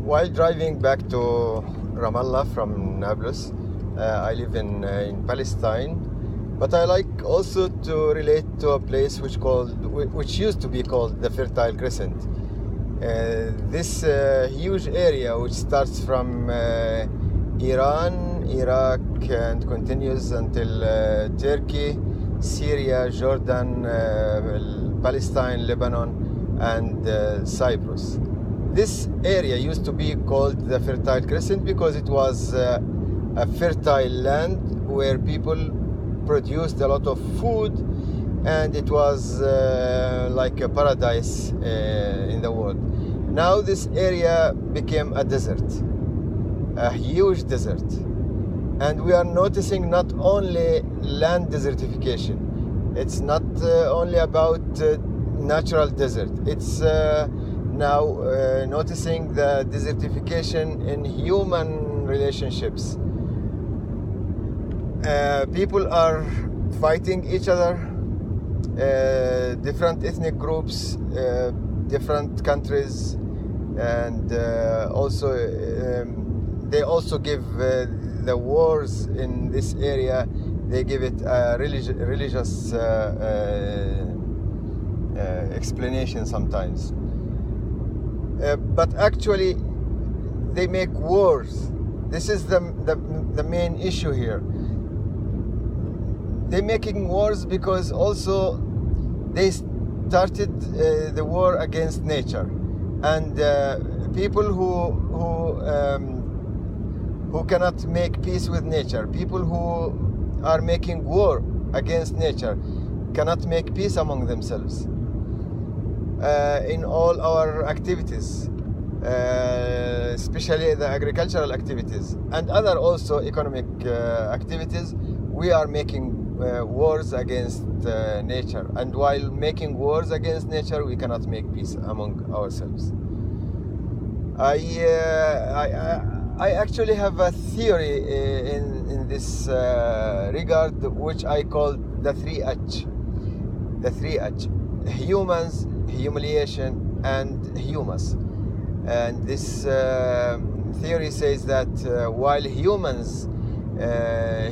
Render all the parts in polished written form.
While driving back to Ramallah from Nablus, I live in Palestine, but I like also to relate to a place which used to be called the Fertile Crescent. This huge area, which starts from Iran, Iraq, and continues until Turkey, Syria, Jordan, Palestine, Lebanon, and Cyprus. This area used to be called the Fertile Crescent because it was a fertile land where people produced a lot of food, and it was like a paradise in the world. Now this area became a desert, a huge desert, and we are noticing not only land desertification. It's not only about natural desert. It's now noticing the desertification in human relationships. People are fighting each other, different ethnic groups, different countries, and also they also give the wars in this area, they give it a religious explanation sometimes. But actually, they make wars. This is the main issue here. They're making wars because also they started the war against nature, and people who cannot make peace with nature, people who are making war against nature, cannot make peace among themselves. In all our activities, especially the agricultural activities and other also economic activities, we are making wars against nature. And while making wars against nature, we cannot make peace among ourselves. I actually have a theory in this regard, which I call the 3H. The 3H: humans, humiliation, and humus. And this theory says that while humans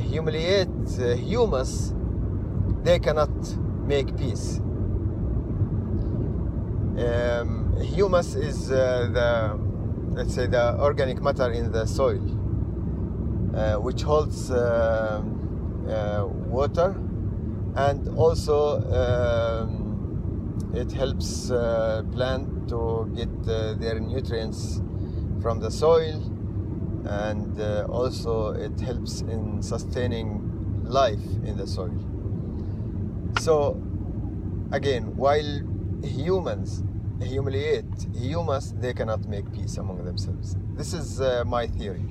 humiliate humus, they cannot make peace. Humus is let's say the organic matter in the soil, which holds water, and also it helps plant to get their nutrients from the soil, and also it helps in sustaining life in the soil. So again, while humans humiliate humus, they cannot make peace among themselves. This is my theory.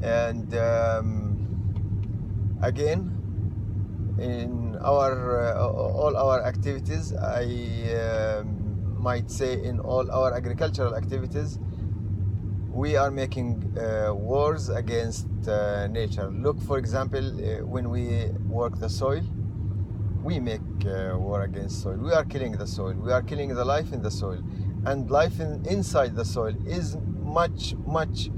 And again, in our all our activities, I might say in all our agricultural activities, we are making wars against nature. Look, for example, when we work the soil, we make war against soil. We are killing the soil. We are killing the life in the soil. And life inside the soil is much, much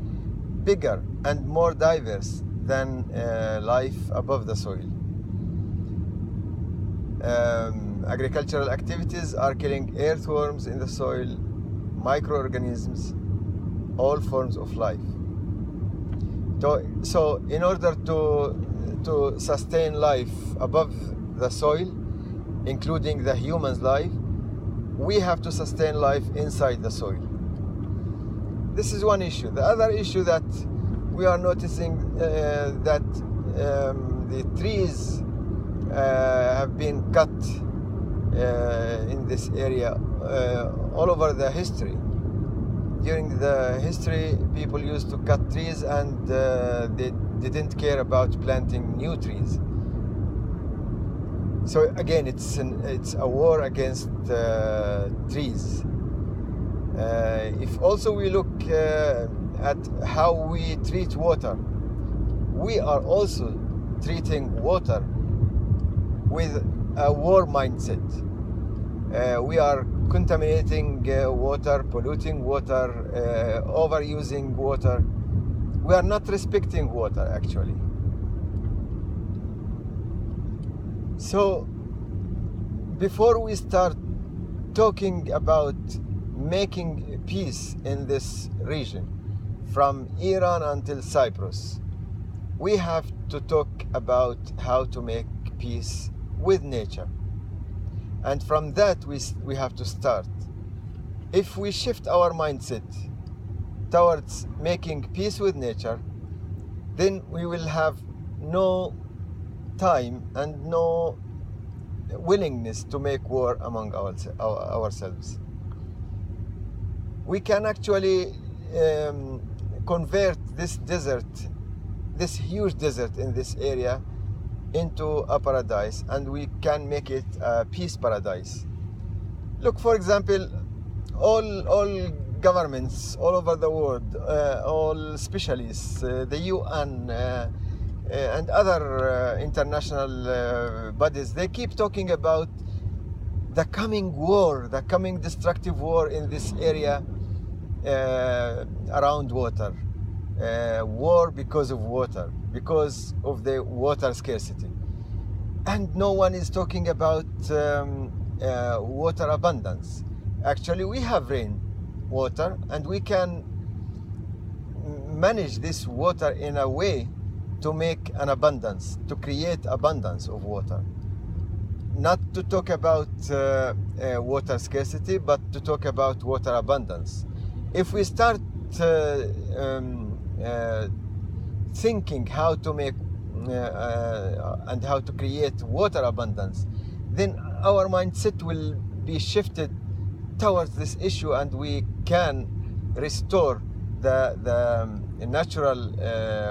bigger and more diverse than life above the soil. Agricultural activities are killing earthworms in the soil, microorganisms, all forms of life. So in order to sustain life above the soil, including the human's life, we have to sustain life inside the soil. This is one issue. The other issue that we are noticing that the trees have been cut in this area all over the history. During the history, people used to cut trees, and they didn't care about planting new trees. So again, it's a war against trees. If also we look at how we treat water, we are also treating water with a war mindset. We are contaminating water, polluting water, overusing water. We are not respecting water, actually. So before we start talking about making peace in this region, from Iran until Cyprus, we have to talk about how to make peace with nature. And from that, we have to start. If we shift our mindset towards making peace with nature, then we will have no time and no willingness to make war among ourselves. We can actually convert this desert, this huge desert in this area, into a paradise, and we can make it a peace paradise. Look, for example, all governments all over the world, all specialists, the UN and other international bodies, they keep talking about the coming war, the coming destructive war in this area around water. War because of water, because of the water scarcity. And no one is talking about water abundance. Actually, we have rain water, and we can manage this water in a way to make an abundance, to create abundance of water. Not to talk about water scarcity, but to talk about water abundance. If we start thinking how to make and how to create water abundance, then our mindset will be shifted towards this issue, and we can restore the natural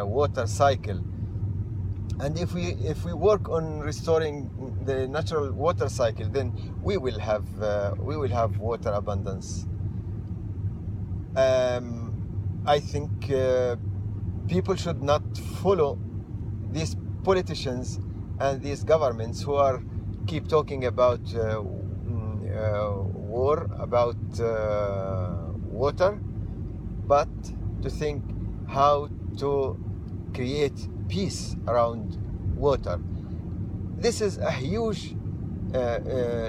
water cycle. And if we work on restoring the natural water cycle, then we will have water abundance. I think people should not follow these politicians and these governments who are keep talking about war, about water, but to think how to create peace around water. This is a huge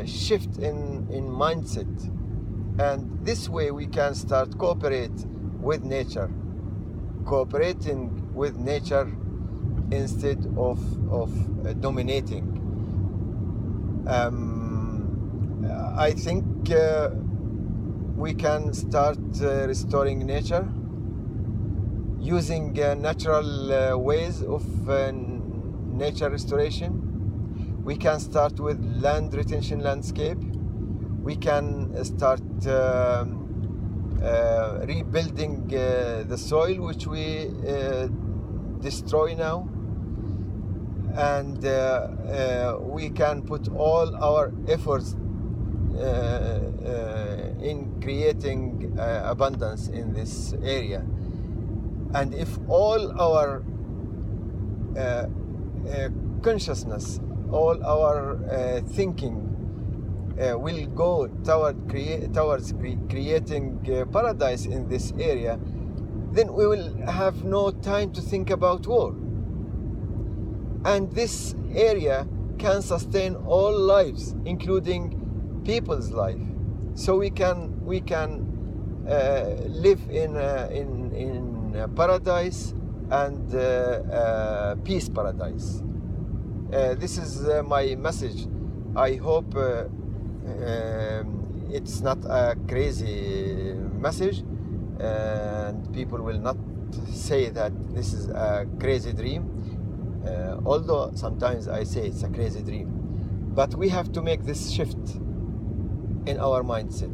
shift in mindset, and this way we can start cooperating with nature instead of dominating. I think we can start restoring nature using natural ways of nature restoration. We can start with land retention landscape. We can start rebuilding the soil which we destroy now, and we can put all our efforts in creating abundance in this area. And if all our consciousness, all our thinking will go towards creating paradise in this area, then we will have no time to think about war. And this area can sustain all lives, including people's life. So we can live in paradise and peace paradise. This is my message. I hope it's not a crazy message, and people will not say that this is a crazy dream, although sometimes I say it's a crazy dream. But we have to make this shift in our mindset.